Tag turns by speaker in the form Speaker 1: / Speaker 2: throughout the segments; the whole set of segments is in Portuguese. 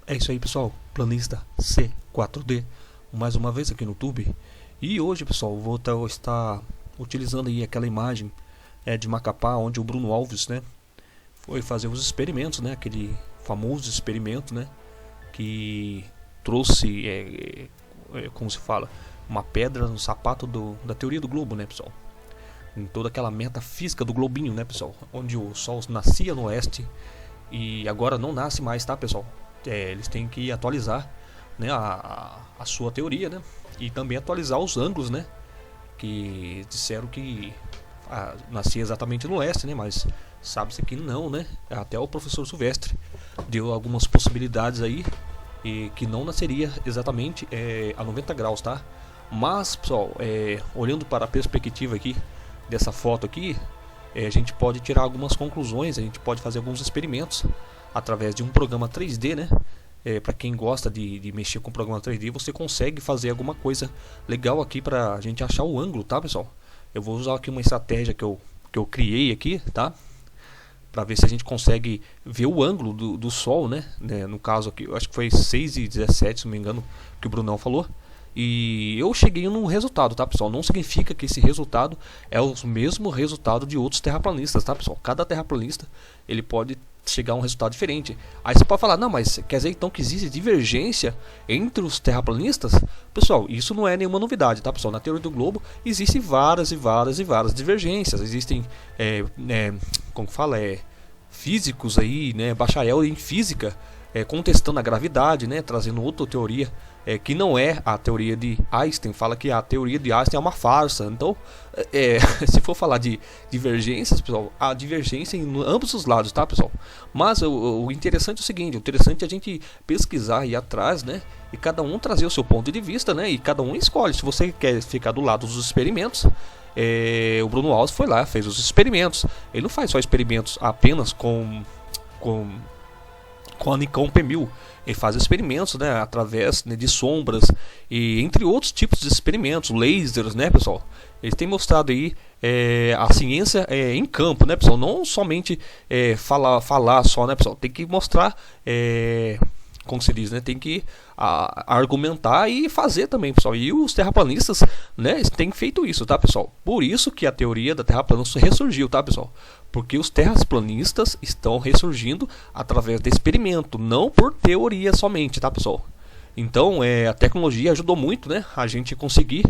Speaker 1: É isso aí, pessoal, planista C4D, mais uma vez aqui no YouTube. E hoje, pessoal, vou estar utilizando aí aquela imagem de Macapá, onde o Bruno Alves, né, foi fazer os experimentos, né, aquele famoso experimento, né, que trouxe, como se fala, uma pedra no sapato da teoria do globo, né, pessoal. Em toda aquela metafísica do globinho, né, pessoal, onde o Sol nascia no oeste e agora não nasce mais, tá, pessoal? Eles têm que atualizar, né, a sua teoria, né, e também atualizar os ângulos, né, que disseram que nascia exatamente no oeste, né, mas sabe-se que não, né, até o professor Silvestre deu algumas possibilidades aí e que não nasceria exatamente a 90 graus, tá? Mas, pessoal, olhando para a perspectiva aqui dessa foto aqui, a gente pode tirar algumas conclusões, a gente pode fazer alguns experimentos através de um programa 3D, né? Para quem gosta de mexer com o programa 3D, você consegue fazer alguma coisa legal aqui para a gente achar o ângulo, tá, pessoal? Eu vou usar aqui uma estratégia que eu criei aqui, tá? Para ver se a gente consegue ver o ângulo do Sol, né? No caso aqui, eu acho que foi 6:17, se não me engano, que o Brunão falou. E eu cheguei num resultado, tá, pessoal? Não significa que esse resultado é o mesmo resultado de outros terraplanistas, tá, pessoal? Cada terraplanista, ele pode chegar a um resultado diferente. Aí você pode falar, não, mas quer dizer então que existe divergência entre os terraplanistas? Pessoal, isso não é nenhuma novidade, tá, pessoal? Na teoria do globo existem várias e várias e várias divergências. Existem, como fala, físicos aí, né, bacharel em física, contestando a gravidade, né, trazendo outra teoria que não é a teoria de Einstein. Fala que a teoria de Einstein é uma farsa. Então, se for falar de divergências, pessoal, há divergência em ambos os lados, tá, pessoal? Mas o interessante é o seguinte, o interessante é a gente pesquisar e ir atrás, né, e cada um trazer o seu ponto de vista, né, e cada um escolhe. Se você quer ficar do lado dos experimentos, o Bruno Alves foi lá, fez os experimentos. Ele não faz só experimentos apenas com a Nikon P1000. Ele faz experimentos, né, através, né, de sombras e entre outros tipos de experimentos, lasers, né, pessoal. Eles têm mostrado aí a ciência em campo, né, pessoal. Não somente falar só, né, pessoal. Tem que mostrar, como se diz, né, tem que argumentar e fazer também, pessoal. E os terraplanistas, né, têm feito isso, tá, pessoal? Por isso que a teoria da Terra plana ressurgiu, tá, pessoal? Porque os terraplanistas estão ressurgindo através de experimento, não por teoria somente, tá, pessoal? Então, a tecnologia ajudou muito, né, a gente conseguir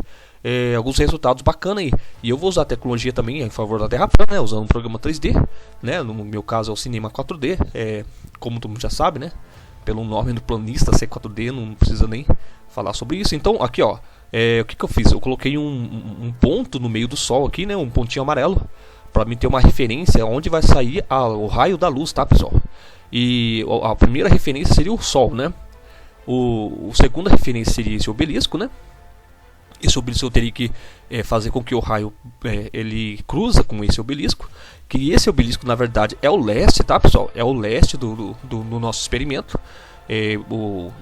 Speaker 1: alguns resultados bacanas aí. E eu vou usar a tecnologia também em favor da Terra plana, né, usando um programa 3D, né, no meu caso é o Cinema 4D, como todo mundo já sabe, né, pelo nome do planista C4D, não precisa nem falar sobre isso. Então, aqui, ó, o que eu fiz? Eu coloquei um ponto no meio do Sol aqui, né, um pontinho amarelo, para mim ter uma referência onde vai sair o raio da luz, tá, pessoal? E a primeira referência seria o Sol, né? O segunda referência seria esse obelisco, né? Esse obelisco eu teria que fazer com que o raio ele cruza com esse obelisco, que esse obelisco na verdade é o leste, tá, pessoal? É o leste do nosso experimento.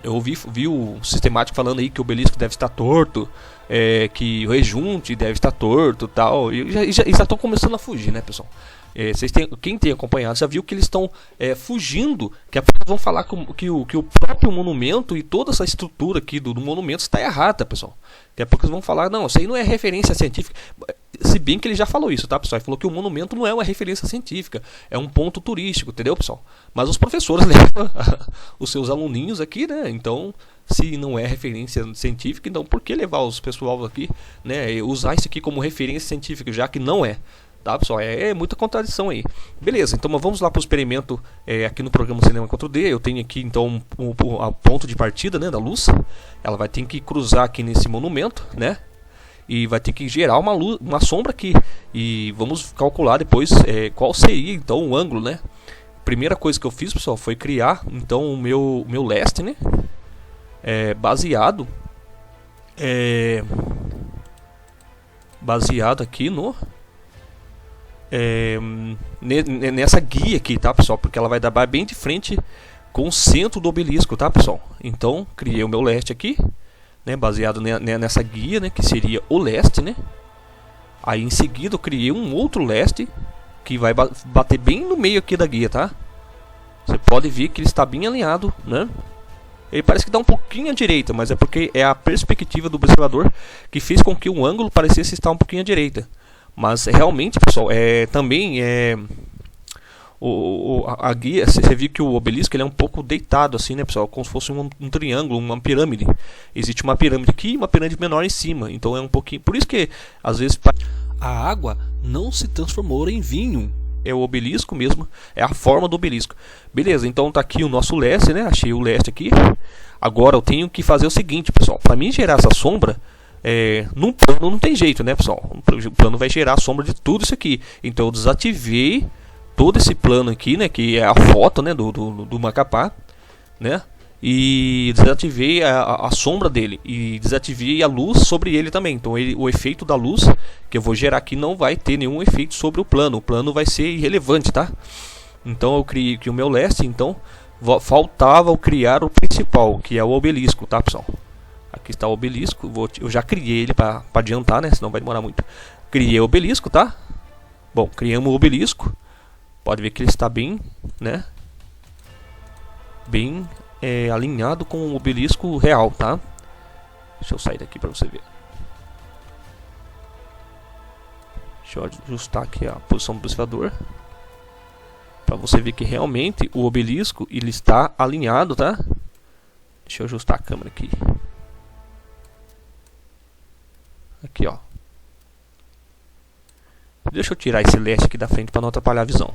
Speaker 1: Eu vi o sistemático falando aí que o obelisco deve estar torto, que o rejunte deve estar torto, tal, e já estão começando a fugir, né, pessoal? Quem tem acompanhado já viu que eles estão fugindo, que apenas vão falar que o próprio monumento e toda essa estrutura aqui do monumento está errada, pessoal. Daqui a pouco eles vão falar, não, isso aí não é referência científica. Se bem que ele já falou isso, tá, pessoal? Ele falou que o monumento não é uma referência científica, é um ponto turístico, entendeu, pessoal? Mas os professores levam os seus aluninhos aqui, né? Então, se não é referência científica, então por que levar os pessoal aqui, né? Usar isso aqui como referência científica, já que não é. Tá, pessoal? É muita contradição aí. Beleza, então vamos lá para o experimento aqui no programa Cinema 4D. Eu tenho aqui então a ponto de partida, né, da luz. Ela vai ter que cruzar aqui nesse monumento, né? E vai ter que gerar uma sombra aqui. E vamos calcular depois qual seria então o ângulo, né? Primeira coisa que eu fiz, pessoal, foi criar então o meu leste, né? Baseado aqui nessa guia aqui, tá, pessoal? Porque ela vai dar bem de frente com o centro do obelisco, tá, pessoal? Então, criei o meu leste aqui, né, baseado nessa guia, né, que seria o leste, né? Aí em seguida eu criei um outro leste que vai bater bem no meio aqui da guia, tá? Você pode ver que ele está bem alinhado, né? ele parece que dá um pouquinho à direita, mas é porque é a perspectiva do observador que fez com que o ângulo parecesse estar um pouquinho à direita. Mas realmente, pessoal, também a guia, você viu que o obelisco ele é um pouco deitado assim, né, pessoal, como se fosse um triângulo, uma pirâmide. Existe uma pirâmide aqui e uma pirâmide menor em cima, então é um pouquinho, por isso que às vezes a água não se transformou em vinho. É o obelisco mesmo, é a forma do obelisco. Beleza, então tá aqui o nosso leste, né? Achei o leste aqui. Agora eu tenho que fazer o seguinte, pessoal, para mim gerar essa sombra, num plano não tem jeito, né, pessoal? O plano vai gerar a sombra de tudo isso aqui. Então eu desativei todo esse plano aqui, né, que é a foto, né, do Macapá, né, e desativei a sombra dele e desativei a luz sobre ele também. Então o efeito da luz que eu vou gerar aqui não vai ter nenhum efeito sobre o plano vai ser irrelevante, tá? Então eu criei aqui o meu leste, então faltava eu criar o principal, que é o obelisco, tá, pessoal? Aqui está o obelisco, eu já criei ele para adiantar, né, senão vai demorar muito. Criei o obelisco, tá? Bom, criamos o obelisco. Pode ver que ele está bem, né, bem alinhado com o obelisco real, tá? Deixa eu sair daqui para você ver. Deixa eu ajustar aqui a posição do observador, para você ver que realmente o obelisco ele está alinhado, tá? Deixa eu ajustar a câmera aqui. Aqui, ó. Deixa eu tirar esse leste aqui da frente para não atrapalhar a visão.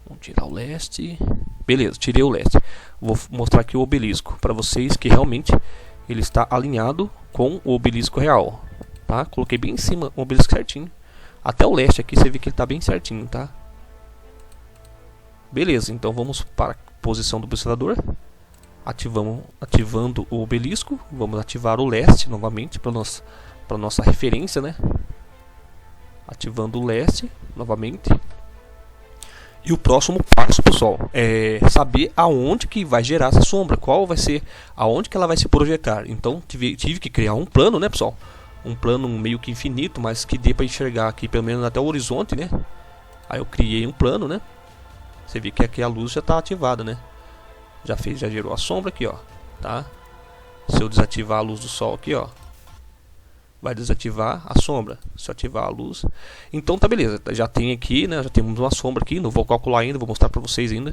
Speaker 1: Vamos tirar o leste. Beleza, tirei o leste. Vou mostrar aqui o obelisco para vocês que realmente ele está alinhado com o obelisco real, tá? Coloquei bem em cima o obelisco certinho. Até o leste aqui você vê que ele está bem certinho, tá? Beleza, então vamos para a posição do observador. Ativando o obelisco. Vamos ativar o leste novamente para nossa referência, né? Ativando o leste novamente. E o próximo passo, pessoal, é saber aonde que vai gerar essa sombra, qual vai ser, aonde que ela vai se projetar. Então tive que criar um plano, né, pessoal? Um plano meio que infinito, mas que dê para enxergar aqui pelo menos até o horizonte, né? Aí eu criei um plano, né? Você vê que aqui a luz já está ativada, né? Já gerou a sombra aqui, ó, tá? Se eu desativar a luz do sol aqui, ó, vai desativar a sombra. Se eu ativar a luz, então tá beleza. Já tem aqui, né? Já temos uma sombra aqui. Não vou calcular ainda, vou mostrar para vocês ainda,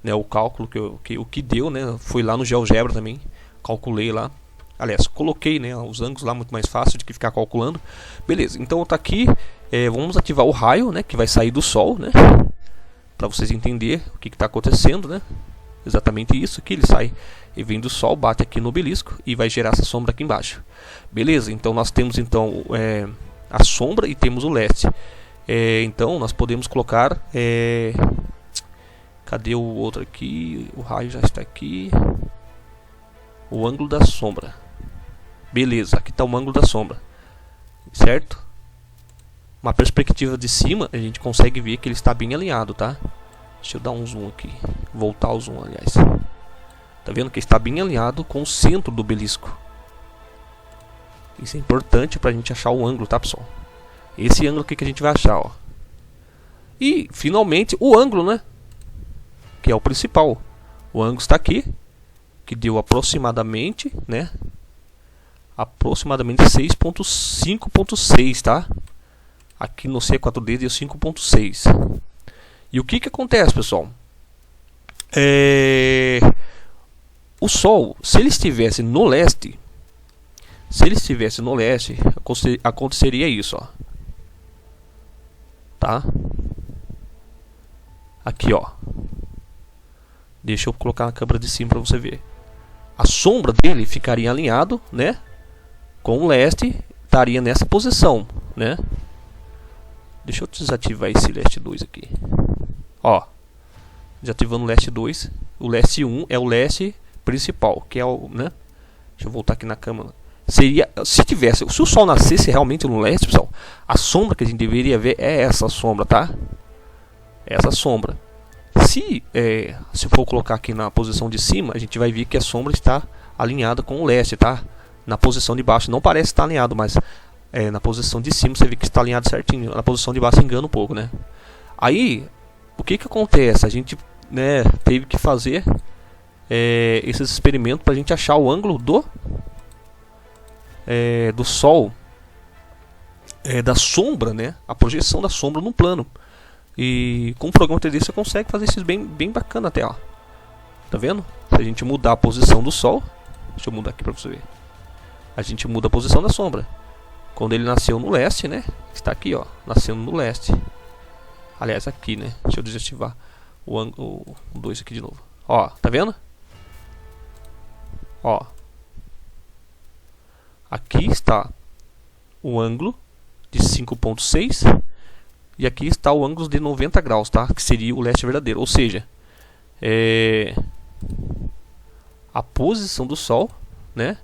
Speaker 1: né? O cálculo o que deu, né? Foi lá no GeoGebra também, calculei lá. Aliás, coloquei, né, os ângulos lá, muito mais fácil do que ficar calculando. Beleza. Então tá aqui. Vamos ativar o raio, né? Que vai sair do sol, né? Para vocês entenderem o que está acontecendo, né? Exatamente isso aqui, ele sai e vem do sol, bate aqui no obelisco e vai gerar essa sombra aqui embaixo. Beleza, então nós temos então a sombra e temos o leste. Então nós podemos colocar, cadê o outro aqui? O raio já está aqui. O ângulo da sombra. Beleza, aqui está o ângulo da sombra, certo? Uma perspectiva de cima a gente consegue ver que ele está bem alinhado, tá? Deixa eu dar um zoom aqui, voltar o zoom, aliás. Tá vendo que está bem alinhado com o centro do obelisco. Isso é importante para a gente achar o ângulo, tá, pessoal? Esse ângulo aqui que a gente vai achar, ó. E finalmente o ângulo, né? Que é o principal. O ângulo está aqui, que deu aproximadamente, né? Aproximadamente 6.5.6, tá? Aqui no C4D deu 5.6. E o que acontece, pessoal? O Sol, se ele estivesse no leste, aconteceria isso, ó. Tá? Aqui, ó. Deixa eu colocar na câmera de cima para você ver. A sombra dele ficaria alinhado, né, com o leste, estaria nessa posição, né? Deixa eu desativar esse leste 2 aqui. Ó, desativando o leste 2. O leste 1 é o leste principal, que é o, né? Deixa eu voltar aqui na câmera. Seria, se o sol nascesse realmente no leste, pessoal, a sombra que a gente deveria ver é essa sombra, tá? Essa sombra. Se for colocar aqui na posição de cima, a gente vai ver que a sombra está alinhada com o leste, tá? Na posição de baixo não parece estar alinhado, mas na posição de cima você vê que está alinhado certinho. Na posição de baixo engana um pouco, né? Aí o que que acontece? A gente, né, teve que fazer esses experimentos para a gente achar o ângulo do Sol, da sombra, né, a projeção da sombra no plano. E com o programa 3D você consegue fazer isso bem bacana até, ó. Tá vendo? Se a gente mudar a posição do Sol, deixa eu mudar aqui para você ver. A gente muda a posição da sombra. Quando ele nasceu no leste, né? Está aqui, ó, nascendo no leste. Aliás, aqui, né? Deixa eu desativar o 2 aqui de novo. Ó, tá vendo? Ó. Aqui está o ângulo de 5.6 e aqui está o ângulo de 90 graus, tá? Que seria o leste verdadeiro. Ou seja, a posição do Sol, né?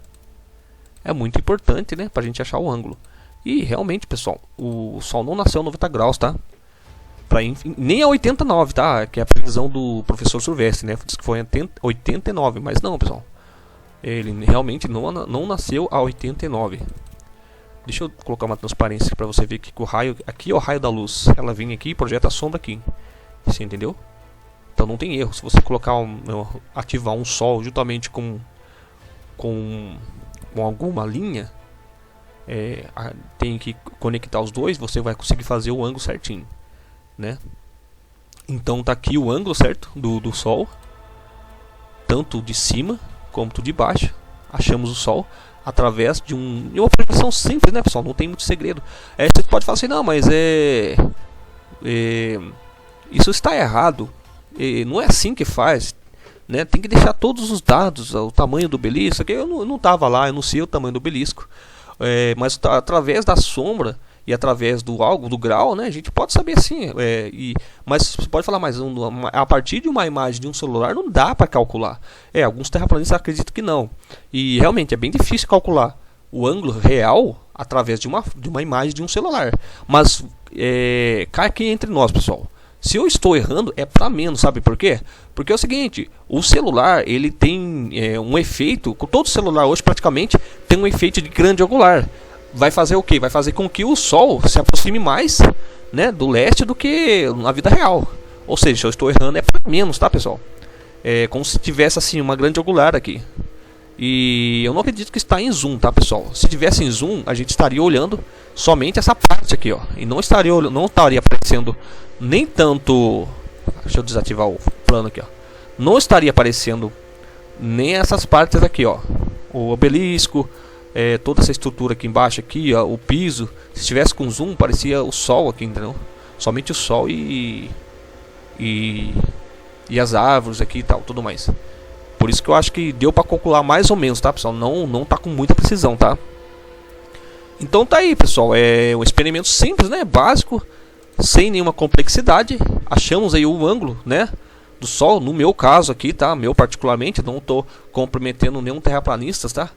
Speaker 1: É muito importante, né? Pra gente achar o ângulo. E realmente, pessoal, o Sol não nasceu a 90 graus, tá? Nem a 89, tá? Que é a previsão do professor Silvestre, né? Diz que foi 89, mas não, pessoal. Ele realmente não nasceu a 89. Deixa eu colocar uma transparência para você ver que o raio aqui é o raio da luz. Ela vem aqui e projeta a sombra aqui. Você entendeu? Então não tem erro. Se você colocar ativar um Sol juntamente com alguma linha, tem que conectar os dois, você vai conseguir fazer o ângulo certinho, né? Então tá aqui o ângulo certo do Sol, tanto de cima como de baixo. Achamos o Sol através de uma projeção simples, né, pessoal? Não tem muito segredo. Você pode falar assim, não, mas isso está errado. Não é assim que faz, né? Tem que deixar todos os dados, o tamanho do obelisco. Eu não estava lá, eu não sei o tamanho do obelisco, mas através da sombra e através do grau, né, a gente pode saber assim. Mas você pode falar, mas a partir de uma imagem de um celular não dá para calcular. Alguns terraplanistas acreditam que não. E realmente é bem difícil calcular o ângulo real através de uma imagem de um celular. Mas cai aqui entre nós, pessoal. Se eu estou errando, é para menos, sabe por quê? Porque é o seguinte, o celular, ele tem um efeito, todo celular hoje praticamente tem um efeito de grande angular. Vai fazer o quê? Vai fazer com que o Sol se aproxime mais, né, do leste do que na vida real. Ou seja, se eu estou errando, é para menos, tá, pessoal? É como se tivesse assim uma grande angular aqui. E eu não acredito que está em zoom, tá, pessoal? Se tivesse em zoom, a gente estaria olhando somente essa parte aqui, ó, e não estaria aparecendo nem tanto. Deixa eu desativar o plano aqui, ó. Não estaria aparecendo nem essas partes aqui, ó. O obelisco, toda essa estrutura aqui embaixo aqui, ó, o piso. Se tivesse com zoom, parecia o Sol aqui, entendeu? Somente o Sol e as árvores aqui e tal, tudo mais. Por isso que eu acho que deu para calcular mais ou menos, tá, pessoal? Não tá com muita precisão, tá? Então tá aí, pessoal. É um experimento simples, né? Básico, sem nenhuma complexidade. Achamos aí o ângulo, né, do Sol. No meu caso aqui, tá? Meu particularmente, não tô comprometendo nenhum terraplanista, tá?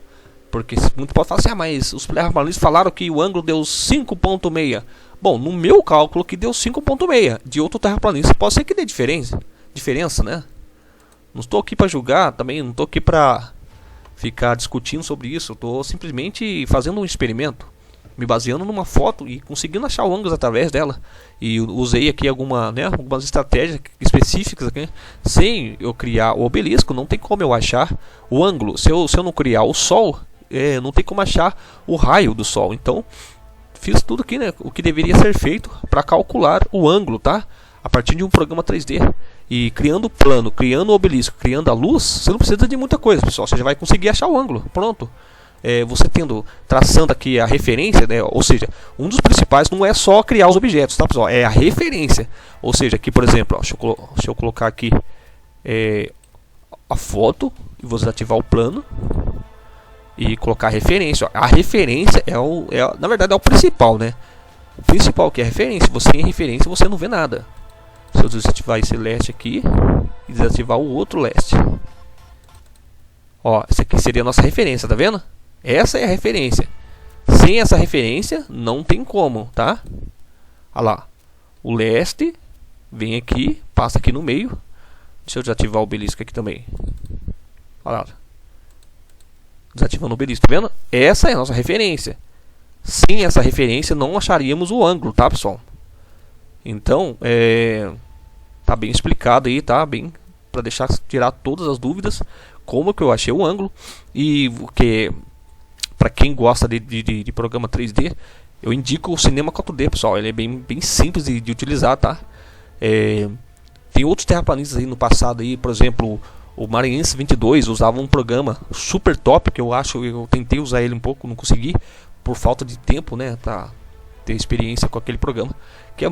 Speaker 1: Porque muito pode falar assim, mas os terraplanistas falaram que o ângulo deu 5.6. Bom, no meu cálculo que deu 5.6. De outro terraplanista pode ser que dê diferença, né? Não estou aqui para julgar, também não estou aqui para ficar discutindo sobre isso. Estou simplesmente fazendo um experimento, me baseando numa foto e conseguindo achar o ângulo através dela. E usei aqui algumas estratégias específicas aqui. Sem eu criar o obelisco, não tem como eu achar o ângulo. Se eu não criar o Sol, não tem como achar o raio do Sol. Então, fiz tudo aqui, né, o que deveria ser feito para calcular o ângulo, tá? A partir de um programa 3D. E criando o plano, criando o obelisco, criando a luz, você não precisa de muita coisa, pessoal. Você já vai conseguir achar o ângulo. Pronto. Você traçando aqui a referência, né? Ou seja, um dos principais não é só criar os objetos, tá, pessoal? É a referência. Ou seja, aqui, por exemplo, ó, deixa eu colocar aqui a foto e vou desativar o plano e colocar a referência. Ó. A referência na verdade é o principal, né? O principal que é a referência. Você sem referência você não vê nada. Se eu desativar esse leste aqui e desativar o outro leste, ó, essa aqui seria a nossa referência, tá vendo? Essa é a referência. Sem essa referência não tem como, tá? Olha lá, o leste vem aqui, passa aqui no meio. Deixa eu desativar o obelisco aqui também. Olha lá, desativando o obelisco, tá vendo? Essa é a nossa referência. Sem essa referência não acharíamos o ângulo, tá, pessoal? Então, Tá bem explicado aí, tá bem para deixar tirar todas as dúvidas como que eu achei o ângulo. E que para quem gosta de programa 3D, eu indico o Cinema 4D, pessoal. Ele é bem simples de utilizar, tá? Tem outros terraplanistas aí no passado aí, por exemplo, o Maranhense 22 usava um programa super top, que eu tentei usar ele um pouco, não consegui por falta de tempo, né, pra ter experiência com aquele programa,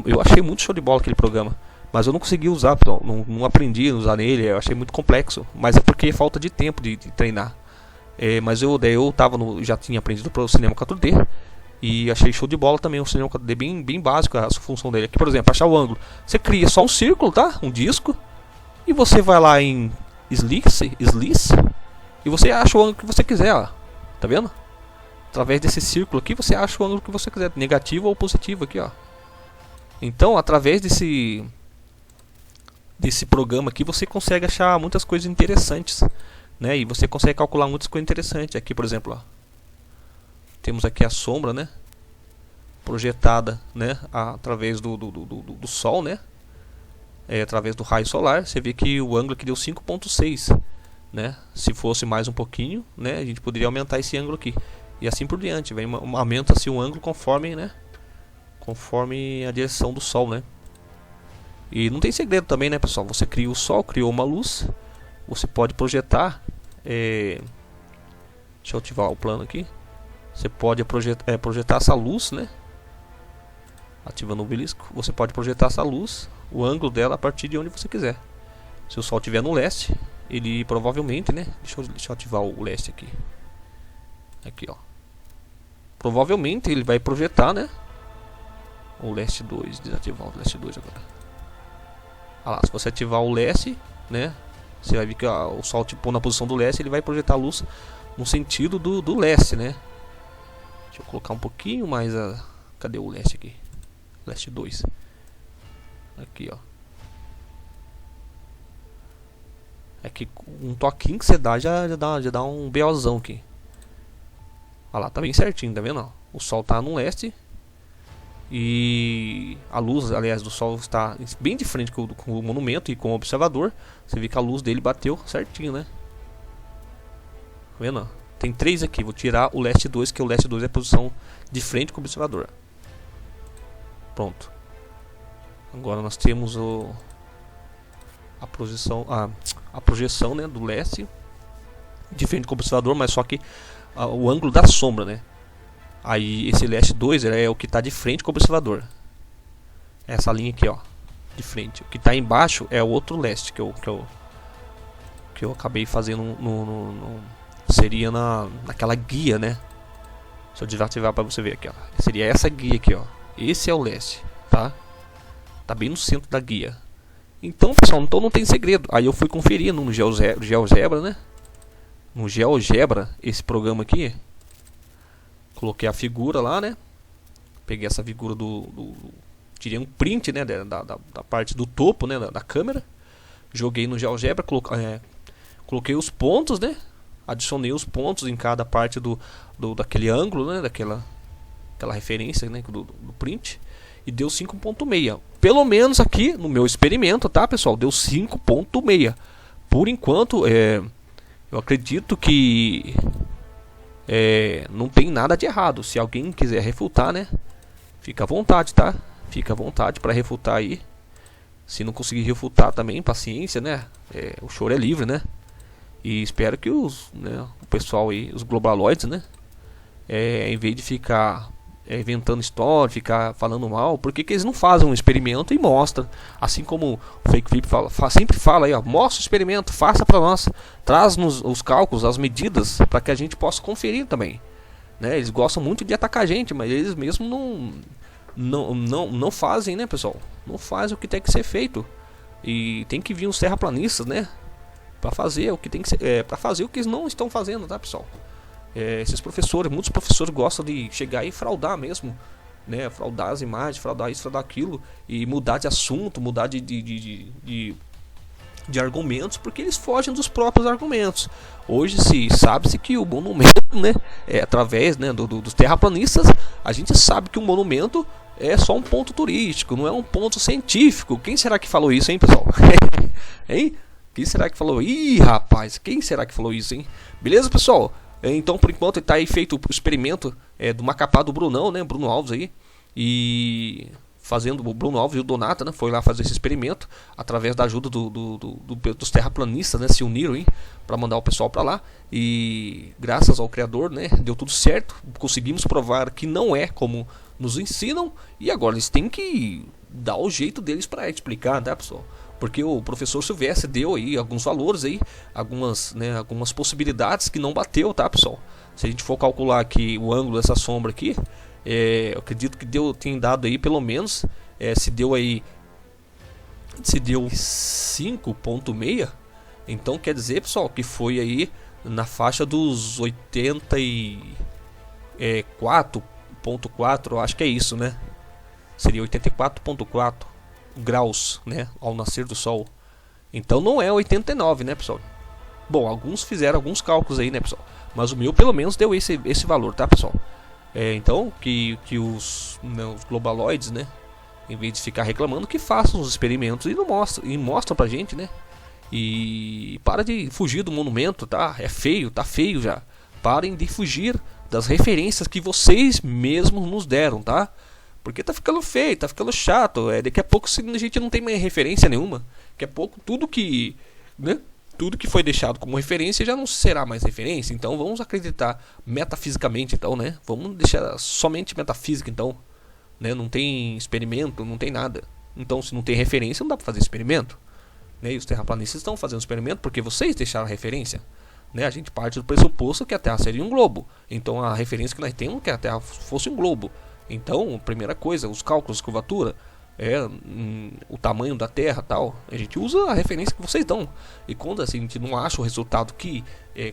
Speaker 1: eu achei muito show de bola aquele programa, mas eu não consegui usar, pessoal, não aprendi a usar nele, eu achei muito complexo, mas é porque é falta de tempo de treinar. Mas eu já tinha aprendido para o Cinema 4D e achei show de bola também o Cinema 4D, bem básico a função dele. Aqui, por exemplo, achar o ângulo, você cria só um círculo, tá? Um disco, e você vai lá em Slice e você acha o ângulo que você quiser, ó. Tá vendo? Através desse círculo aqui você acha o ângulo que você quiser, negativo ou positivo aqui, ó. Então, através desse programa aqui você consegue achar muitas coisas interessantes, né? E você consegue calcular muitas coisas interessantes. Aqui, por exemplo, ó, temos aqui a sombra, né, projetada, né, através do sol, né, através do raio solar. Você vê que o ângulo aqui deu 5.6, né? Se fosse mais um pouquinho, né, a gente poderia aumentar esse ângulo aqui e assim por diante. Aumenta-se o ângulo conforme, né, conforme a direção do sol, né? E não tem segredo também, né, pessoal? Você cria o sol, criou uma luz, você pode projetar. Deixa eu ativar o plano aqui. Você pode projetar essa luz, né? Ativando o obelisco. Você pode projetar essa luz, o ângulo dela a partir de onde você quiser. Se o sol estiver no leste, ele provavelmente, né? Deixa eu ativar o leste aqui. Aqui, ó. Provavelmente ele vai projetar, né? O leste 2. Desativar o leste 2 agora. Olha lá, se você ativar o leste, né? Você vai ver que o sol tipo na posição do leste, ele vai projetar a luz no sentido do leste, né? Deixa eu colocar um pouquinho mais cadê o leste aqui? Leste 2. Aqui, ó. Aqui um toquinho que você dá já dá um BOzão aqui. Olha lá, tá bem certinho, tá vendo? O sol tá no leste e a luz, aliás, do sol está bem de frente com o monumento e com o observador. Você vê que a luz dele bateu certinho, né? Tá vendo? Tem 3 aqui, vou tirar o leste 2, que o leste 2 é a posição de frente com o observador. Pronto. Agora nós temos a projeção, né, do leste de frente com o observador, mas só que o ângulo da sombra, né? Aí esse leste 2 é o que está de frente com o observador. Essa linha aqui, ó, de frente. O que está embaixo é o outro leste que eu acabei fazendo seria naquela guia, né? Se eu desativar para você ver aqui, ó, seria essa guia aqui, ó. Esse é o leste, tá? Tá bem no centro da guia. Então, pessoal, não tem segredo. Aí eu fui conferir no GeoGebra, né? No GeoGebra, esse programa aqui. Coloquei a figura lá, né? Peguei essa figura tirei um print, né, da parte do topo, né, da câmera. Joguei no GeoGebra, coloquei os pontos, né? Adicionei os pontos em cada parte daquele ângulo, né? Aquela referência, né, do print. E deu 5.6. Pelo menos aqui no meu experimento, tá, pessoal? Deu 5.6. Por enquanto, eu acredito que não tem nada de errado. Se alguém quiser refutar, né, fica à vontade, tá? Fica à vontade para refutar aí. Se não conseguir refutar também, paciência, né? O choro é livre, né? E espero que o pessoal aí, os globaloides, né, em vez de ficar inventando história, ficar falando mal, por que eles não fazem um experimento e mostram? Assim como o Fake Flip sempre fala aí, ó, mostra o experimento, faça para nós, traz-nos os cálculos, as medidas, para que a gente possa conferir também, né? Eles gostam muito de atacar a gente, mas eles mesmos não fazem, né, pessoal? Não fazem o que tem que ser feito. E tem que vir os terraplanistas, né, para fazer o que tem que ser, para fazer o que eles não estão fazendo, tá, pessoal? Esses professores, muitos professores gostam de chegar e fraudar mesmo, né? Fraudar as imagens, fraudar isso, fraudar aquilo, e mudar de assunto, mudar de argumentos, porque eles fogem dos próprios argumentos. Hoje sabe-se que o monumento, né, através, né, dos terraplanistas, a gente sabe que o monumento é só um ponto turístico, não é um ponto científico. Quem será que falou isso, hein, pessoal? Hein? Quem será que falou? Ih, rapaz, quem será que falou isso, hein? Beleza, pessoal? Então, por enquanto, está aí feito o experimento do macapá do Brunão, né? Bruno Alves aí. E fazendo o Bruno Alves e o Donata, né? Foi lá fazer esse experimento através da ajuda dos terraplanistas, né? Se uniram aí para mandar o pessoal para lá. E graças ao Criador, né? Deu tudo certo. Conseguimos provar que não é como nos ensinam. E agora eles têm que dar o jeito deles para explicar, tá, pessoal? Porque o professor Silvestre deu aí alguns valores aí, algumas possibilidades que não bateu, tá, pessoal? Se a gente for calcular aqui o ângulo dessa sombra aqui, eu acredito que tem dado aí pelo menos, se deu 5,6, então quer dizer, pessoal, que foi aí na faixa dos 84,4, acho que é isso, né? Seria 84,4 graus, né, ao nascer do sol. Então não é 89, né, pessoal? Bom, alguns fizeram alguns cálculos aí, né, pessoal? Mas o meu pelo menos deu esse valor, tá, pessoal? Então que os globaloides, né, em vez de ficar reclamando, que façam os experimentos e mostram pra gente, né? E para de fugir do monumento, tá? É feio, tá feio já. Parem de fugir das referências que vocês mesmos nos deram, tá? Porque tá ficando feio, tá ficando chato. Daqui a pouco a gente não tem mais referência nenhuma. Daqui a pouco tudo que foi deixado como referência já não será mais referência. Então vamos acreditar metafisicamente, então, né? Vamos deixar somente metafísica, então, né? Não tem experimento, não tem nada. Então, se não tem referência, não dá para fazer experimento, né? E os terraplanistas estão fazendo experimento porque vocês deixaram a referência, né? A gente parte do pressuposto que a Terra seria um globo. Então a referência que nós temos é que a Terra fosse um globo. Então, primeira coisa, os cálculos de curvatura, o tamanho da Terra, tal, a gente usa a referência que vocês dão. E quando assim, a gente não acha o resultado que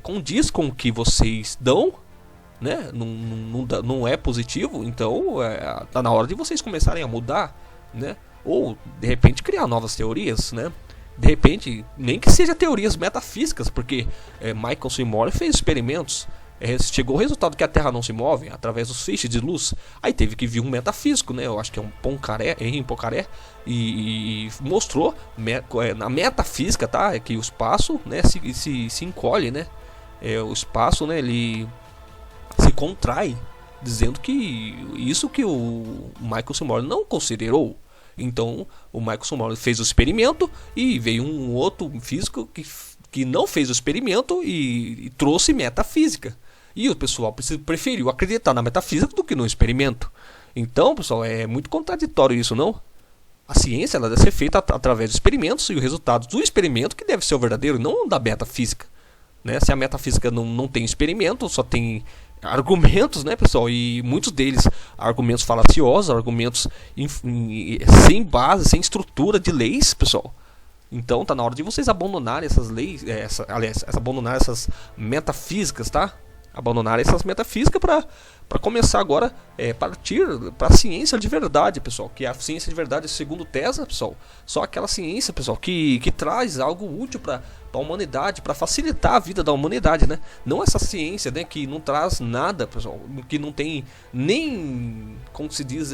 Speaker 1: condiz com o que vocês dão, né, não é positivo, então tá na hora de vocês começarem a mudar, né, ou de repente criar novas teorias, né. De repente, nem que seja teorias metafísicas, porque Michael Seymour fez experimentos. Chegou o resultado que a Terra não se move através dos feixes de luz. Aí teve que vir um metafísico, né? Eu acho que é um Henri Poincaré, e mostrou na metafísica, tá? Que o espaço, né, se encolhe, né? O espaço, né, ele se contrai, dizendo que isso que o Michael Seymour não considerou. Então o Michael Seymour fez o experimento e veio um outro físico que não fez o experimento e trouxe metafísica. E o pessoal preferiu acreditar na metafísica do que no experimento. Então, pessoal, é muito contraditório isso, não? A ciência ela deve ser feita através de experimentos, e o resultado do experimento que deve ser o verdadeiro, não da metafísica, né? Se a metafísica não tem experimento, só tem argumentos, né, pessoal? E muitos deles argumentos falaciosos, argumentos sem base, sem estrutura de leis, pessoal. Então tá na hora de vocês abandonarem essas leis, abandonar essas metafísicas, tá? Abandonar essas metafísicas para começar agora partir para a ciência de verdade, pessoal. Que a ciência de verdade, segundo Tesla, pessoal, só aquela ciência, pessoal, que traz algo útil para a humanidade, para facilitar a vida da humanidade, né? Não essa ciência, né, que não traz nada, pessoal, que não tem nem, como se diz,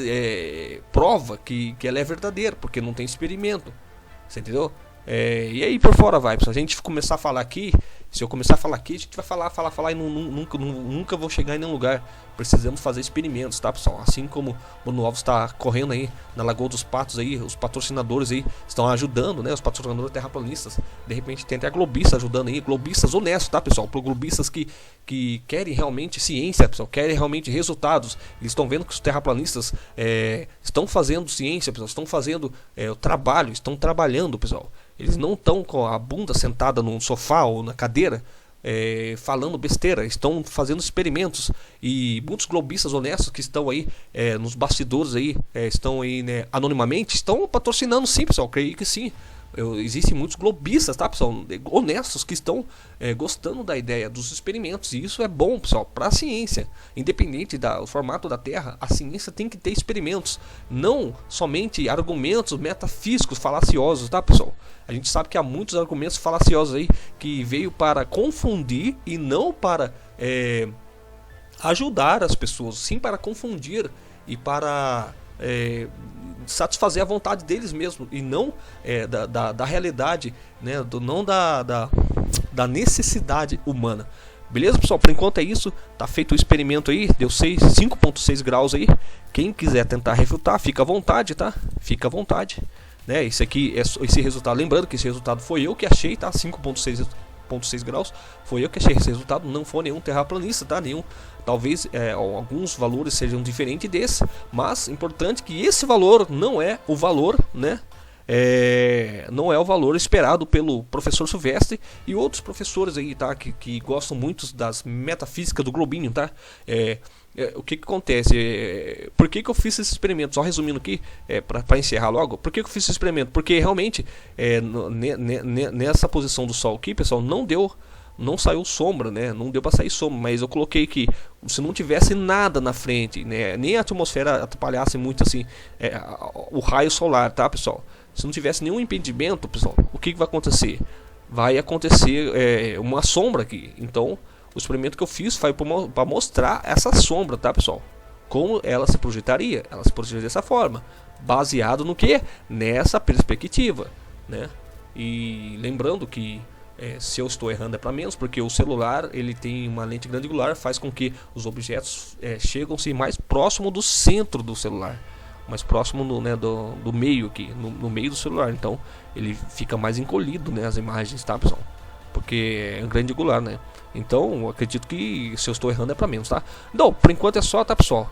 Speaker 1: prova que ela é verdadeira, porque não tem experimento. Você entendeu? E aí por fora vai, pessoal. Se a gente começar a falar aqui, se eu começar a falar aqui, a gente vai falar e nunca vou chegar em nenhum lugar. Precisamos fazer experimentos, tá, pessoal? Assim como o Bruno Alves está correndo aí na Lagoa dos Patos aí, os patrocinadores aí estão ajudando, né? Os patrocinadores terraplanistas. De repente tem até globistas ajudando aí, globistas honestos, tá, pessoal? Para globistas que querem realmente ciência, pessoal, querem realmente resultados. Eles estão vendo que os terraplanistas estão fazendo ciência, pessoal, estão fazendo o trabalho, estão trabalhando, pessoal. Eles não estão com a bunda sentada num sofá ou na cadeira falando besteira, estão fazendo experimentos. E muitos globistas honestos que estão aí nos bastidores aí, estão aí, né, anonimamente, estão patrocinando, sim, pessoal, creio que sim. Existem muitos globistas, tá, pessoal, honestos, que estão gostando da ideia dos experimentos, e isso é bom, pessoal, para a ciência. Independente do formato da Terra, a ciência tem que ter experimentos, não somente argumentos metafísicos falaciosos, tá, pessoal? A gente sabe que há muitos argumentos falaciosos aí que veio para confundir e não para ajudar as pessoas, sim para confundir e para satisfazer a vontade deles mesmo e não da realidade, né? Não da necessidade humana. Beleza, pessoal? Por enquanto é isso. Tá feito o experimento aí, deu 5.6 graus aí. Quem quiser tentar refutar, fica à vontade, tá? Fica à vontade, né? Esse aqui esse resultado, lembrando que esse resultado foi eu que achei, tá? 5.6 graus, foi eu que achei esse resultado, não foi nenhum terraplanista, tá? Talvez alguns valores sejam diferentes desse, mas importante que esse valor não é o valor, né? Não é o valor esperado pelo professor Silvestre e outros professores aí, tá? Que gostam muito das metafísicas do globinho, tá? O que acontece? Por que eu fiz esse experimento? Só resumindo aqui, para encerrar logo. Por que eu fiz esse experimento? Porque realmente nessa posição do Sol aqui, pessoal, não saiu sombra, né? Não deu para sair sombra, mas eu coloquei que se não tivesse nada na frente, né? Nem a atmosfera atrapalhasse muito assim o raio solar, tá, pessoal? Se não tivesse nenhum impedimento, pessoal, o que vai acontecer? Vai acontecer uma sombra aqui. Então, o experimento que eu fiz foi para mostrar essa sombra, tá, pessoal? Como ela se projetaria? Ela se projetaria dessa forma, baseado no que? Nessa perspectiva, né? E lembrando que se eu estou errando é para menos, porque o celular ele tem uma lente grande angular, faz com que os objetos chegam-se mais próximo do centro do celular, mais próximo do meio aqui, no meio do celular. Então ele fica mais encolhido, né, as imagens, tá, pessoal? Porque é grande angular, né? Então eu acredito que se eu estou errando é para menos, tá? Então, por enquanto é só, tá, pessoal?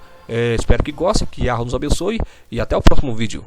Speaker 1: Espero que gostem, que Allah nos abençoe e até o próximo vídeo.